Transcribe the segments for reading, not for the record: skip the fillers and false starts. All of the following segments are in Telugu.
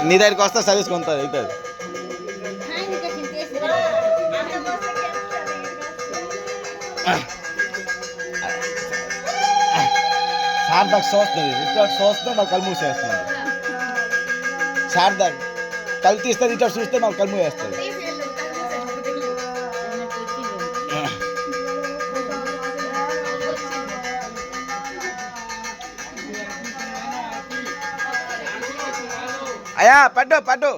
నీ దగ్గరికి వస్తా సర్వీస్ కొంత అవుతుంది. శారదాకి చూస్తుంది, ఇటు చూస్తే మాకు కళ్ళు మూసేస్తుంది. శారదా కళ్ళు తీస్తుంది, ఇటు చూస్తే మాకు కళ్ళు మూసేస్తుంది. అయ్యా పట్టు పట్టు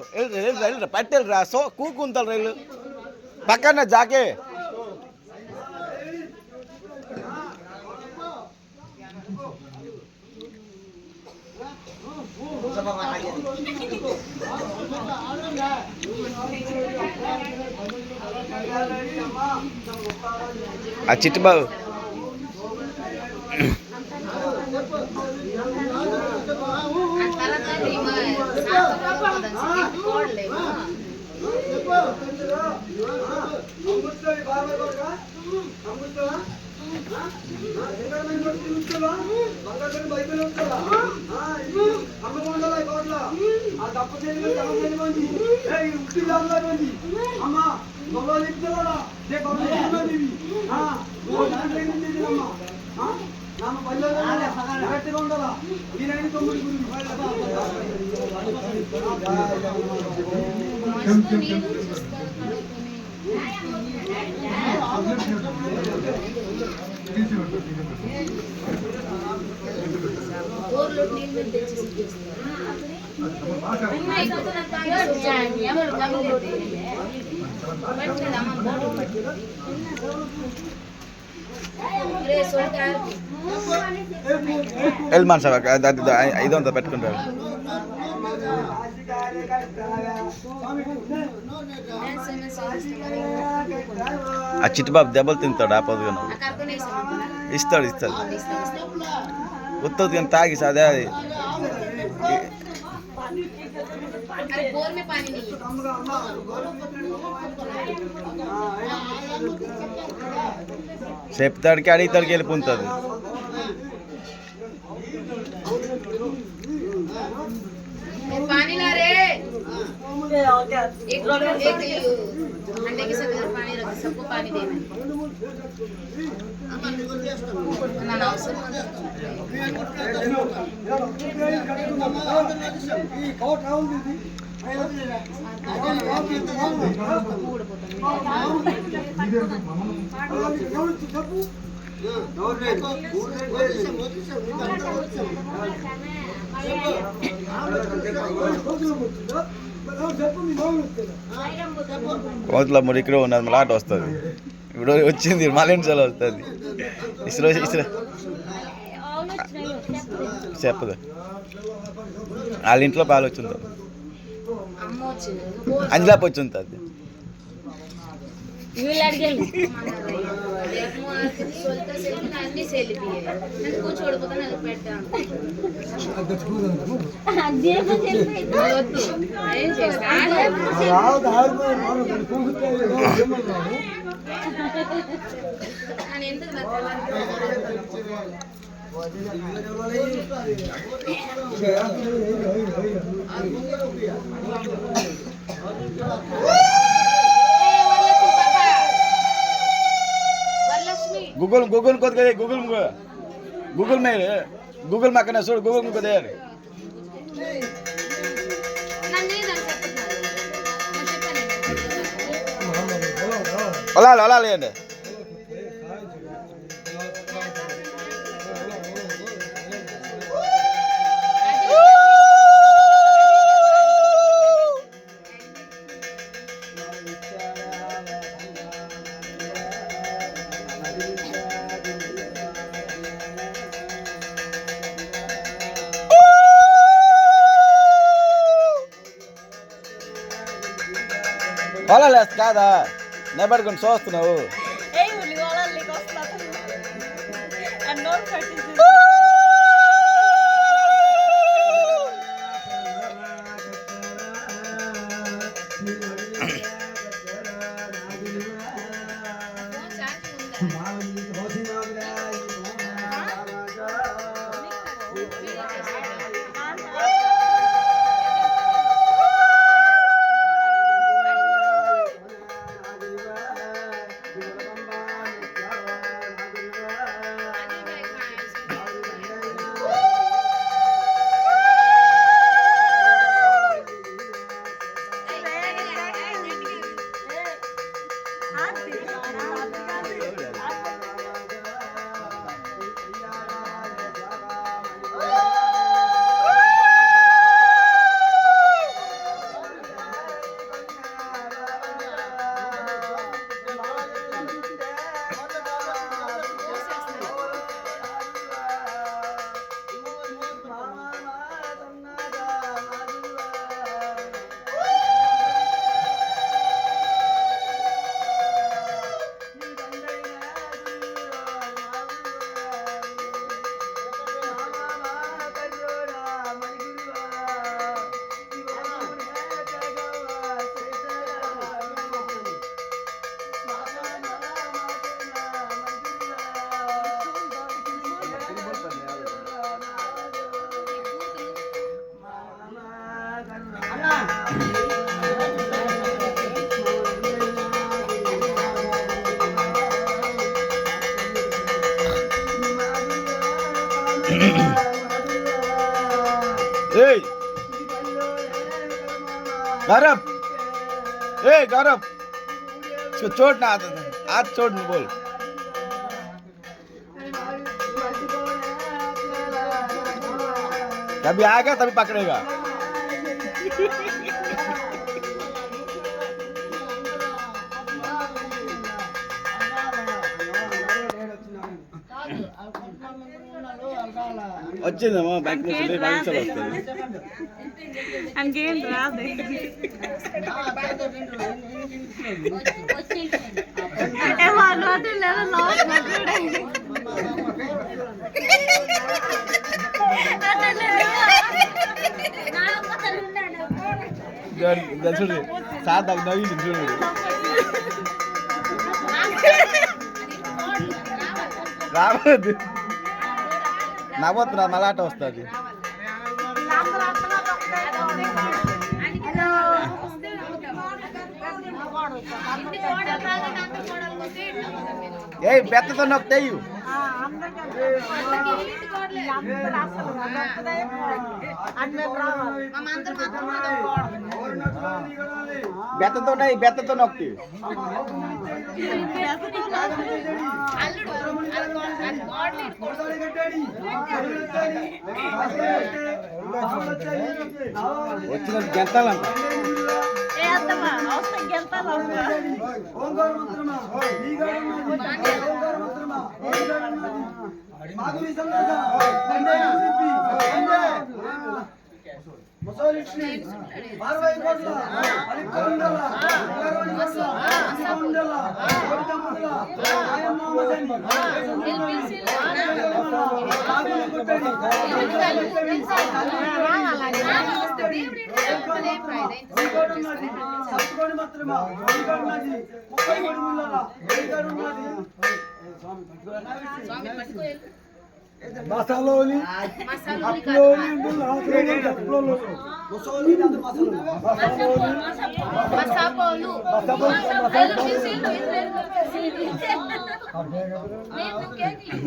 వెళ్ళరు పట్టెళ్ళు రా. సో కూకుంటారు రైలు పక్కన జాకే. ఆ చిట్టుబాబు ఎల్మాన్ సార్ ఐదు వందలు పెట్టుకుంటారు. ఆ చిట్టుబాబు దెబ్బలు తింటాడు. ఆ పొద్దుగా ఇస్తాడు ఇస్తాడు ఉత్తది కానీ తాగి అదే అది చెప్తాడికి అడిగితాడికి వెళ్ళిపోతుంది. पानी ला रे एक अंडे के साथ पानी रख, सबको पानी देना ना ना सर కోతుల ముడి ఇక్కడ ఉన్నది, మళ్ళీ ఆట వస్తుంది. ఇప్పుడు వచ్చింది మళ్ళీ ఎన్నిసార్లు వస్తుంది. ఇసురు ఇసురు చెప్పదు. వాళ్ళ ఇంట్లో పాలు వచ్చి ఉంటుంది, అంజలాపు వచ్చి ఉంటుంది. गूगल गूगल को करे गूगल गूगल में गूगल में करना छोड़ गूगल को दे यार ओला ओला ले ने పొలాలు వేస్తా కాదా నిలబడుకొని చూస్తున్నావు Hey, गौरव, गौरव, इसको चोट ना आता था, आज चोट नहीं बोल। कभी आएगा तभी पकड़ेगा। వచ్చిందమ్మా బ్యాంక్ నుంచి బ్యాంక్ సభ వస్తుంది అంకేం రాదు చూడు సార్ దగ్గర నవ్వి చూడు రావద్దు నవ్వద్దు మళ్ళీ ఆట వస్తుంది ఏ బెత్తతో నొక్కేయు బెత్తతో నొక్కి వచ్చిన గెంతాలంట మసాలోని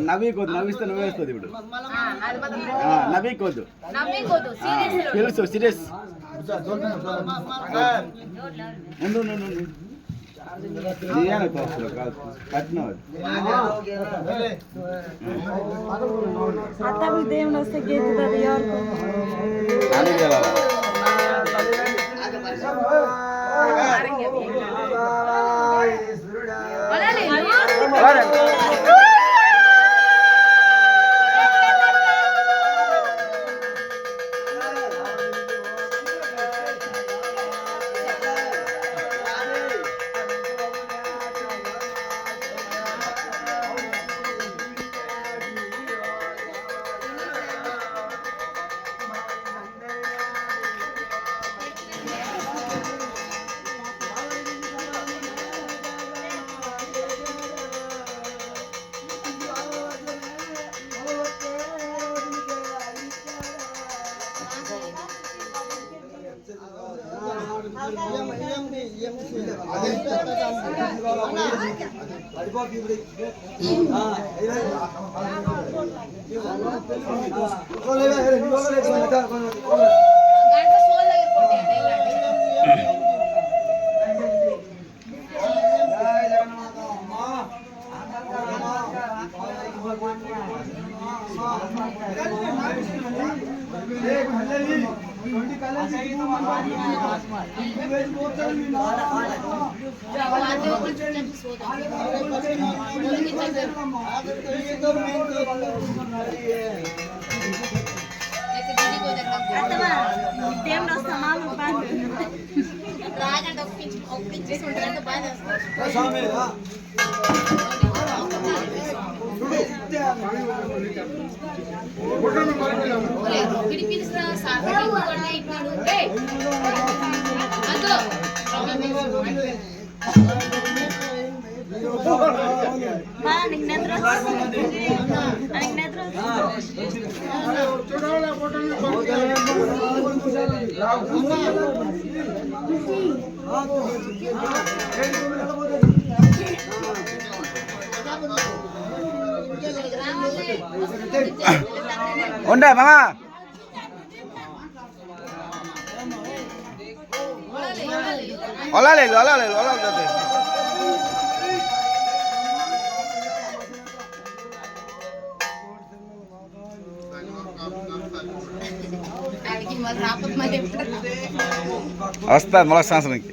నవ్వీకొద్దు నవ్విస్తే నవ్వేస్తుంది ఇప్పుడు నవ్వీకొద్దు తెలుసు సీరియస్ ఉండు आता भी देव नसे गीत दे यार को దేవుడు వస్తామా రాగంటే ఒప్పించేసుకుంటారంటే బాధ పిలిపిస్తా సాధన ఇట్లాడు నీకు నిద్ర నీకు నిద్ర ఉండే మామా ఒలాలి వస్తుంది మళ్ళీ సంవత్సరానికి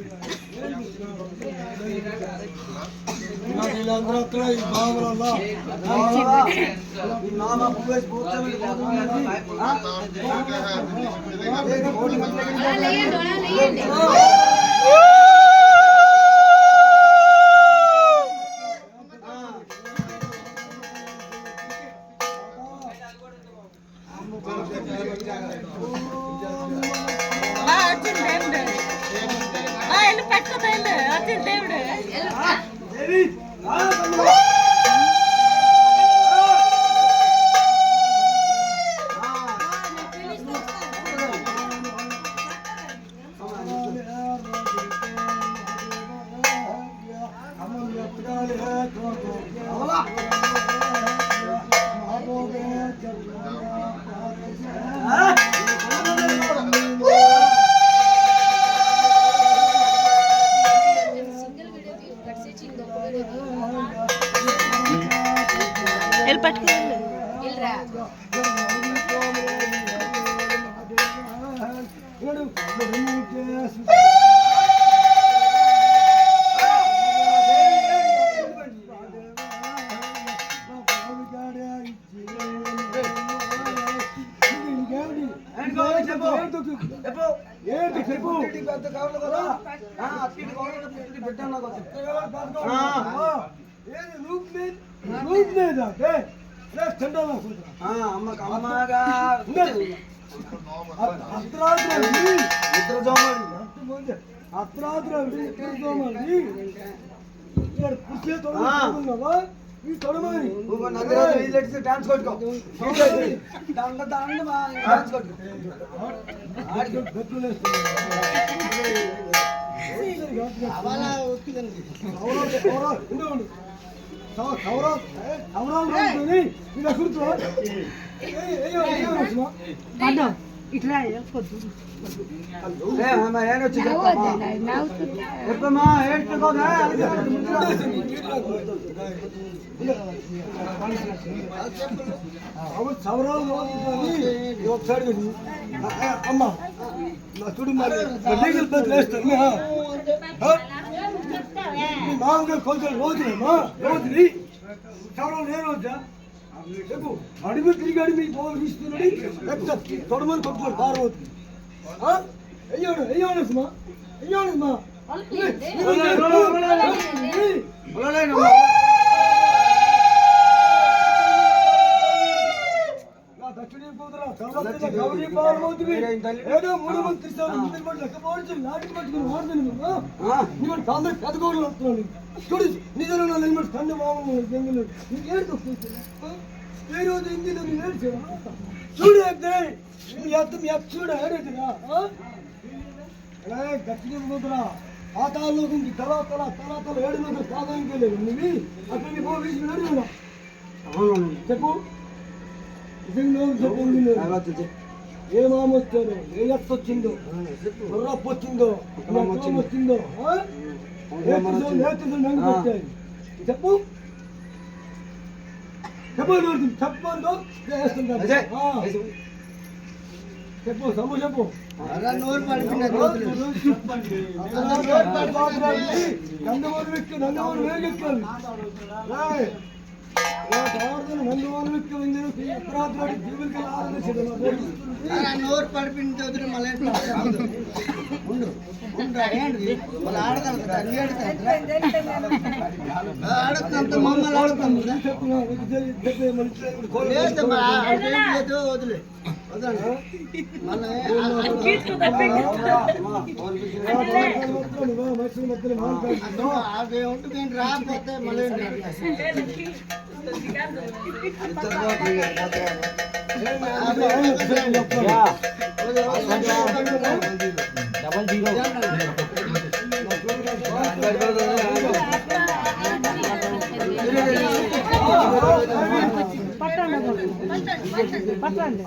ఇట్లా అమ్మా చూడు మరి లీగల్ బదులు వేస్తాను మామూలుగా కొంచెం రోజులేమా రోజుని చాలా నేను వచ్చా చెప్పు అడుగు తిరిగి అడిగి మీకు పోలు ఇస్తున్నాడు తొడమని కొట్టుకోడు పారవద్దు అయ్యాడు అయ్యాడు సుమా అయ్యాడు మా ఏదో 3 మంది క్రిస్టియన్లు లెక్క పోవచ్చు నాటికి పట్టుకుని వాడుతుంది పెద్దగోళ్ళు వస్తున్నాడు చూడు నిజంగా నిలబడి కన్ను మామూలు జంగులు ఏడు ఏ రోజు ఇందులో నేను ఏడ్చాను చూడు మీ అత్త చూడ ఏడైతున్నా గట్టిగా పోతున్నా పాతాల్లోకి తల తల తల తల 7 మంది పాదానికి లేదు నువ్వు అక్కడికి పోయి చెప్పు చెప్పు ఏ మామ వచ్చాడు ఏ ఎత్తు వచ్చిందో రప్పు వచ్చిందో వచ్చిందో నేతలు నంగు వచ్చాయి చెప్పు చెప్పండి చెప్పండి చెప్పు సమ్ము చెప్పు నందమూరు వ్యక్తి నందమూరు వేగెక్కాలి నందమూరు వ్యక్తి ఉత్తరాత్రి జీవులకి నోరు పడిపిన చదువు మళ్ళీ ఆడకంత మమ్మల్ని ఆడుతాం వదిలే అదే ఉంటుంది రాకపోతే మళ్ళీ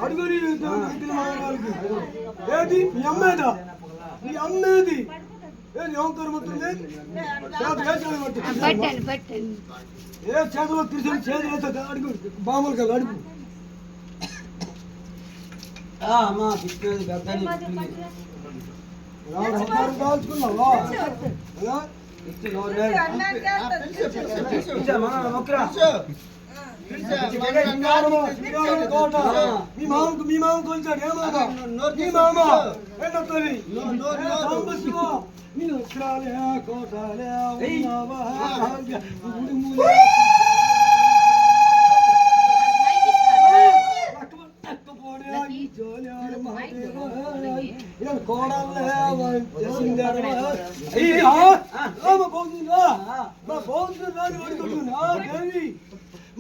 అడుగుని ఏది మీ అమ్మేదా మీ అమ్మేది ఏది ఓంకారం ఉంటుంది ఏ చేతిలో తీసుకొని చేతులు అడుగు బామలు కదా అడుగు కాల్చుకున్నావా మీ మామ కొలిచాడు ఏమామా మీ మామ వెళ్ళొస్తుంది నేను వచ్చాలే కోటాలే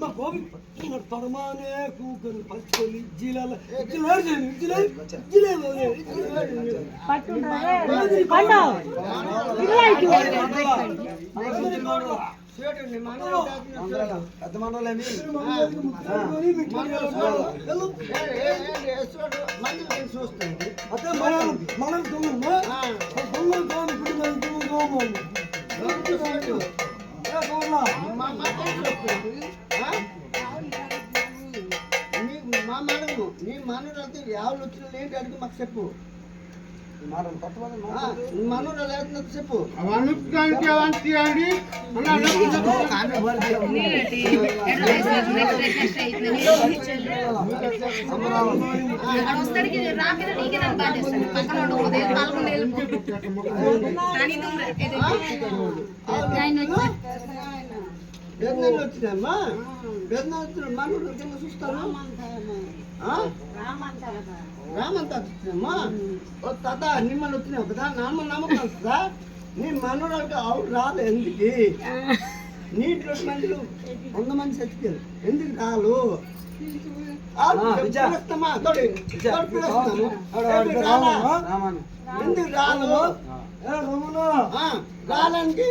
మా బాబు తొడమానే కూకలు పచ్చుకొని జిల్లాలో అదే మనం మా మనము నీ మనూరు అయితే ఎవరు వచ్చిన ఏంటి అడిగి మాకు చెప్పు మనూరు వెళ్తున్నా చెప్పు బెదనాలు వచ్చినాయమ్మా బెదనాలు వచ్చిన మనూరు కింద చూస్తాను రామంతా వచ్చినామ్మా ఓ తాత నిమ్మల్ని వచ్చినావు కదా నాన్న నమ్మకం వస్తుందా నీ మనూరానికి ఆవుడు రాదు ఎందుకు నీటిలో మంది 100 మంది చచ్చిపోయారు ఎందుకు రాలు ఎందుకు రాలు రాలండి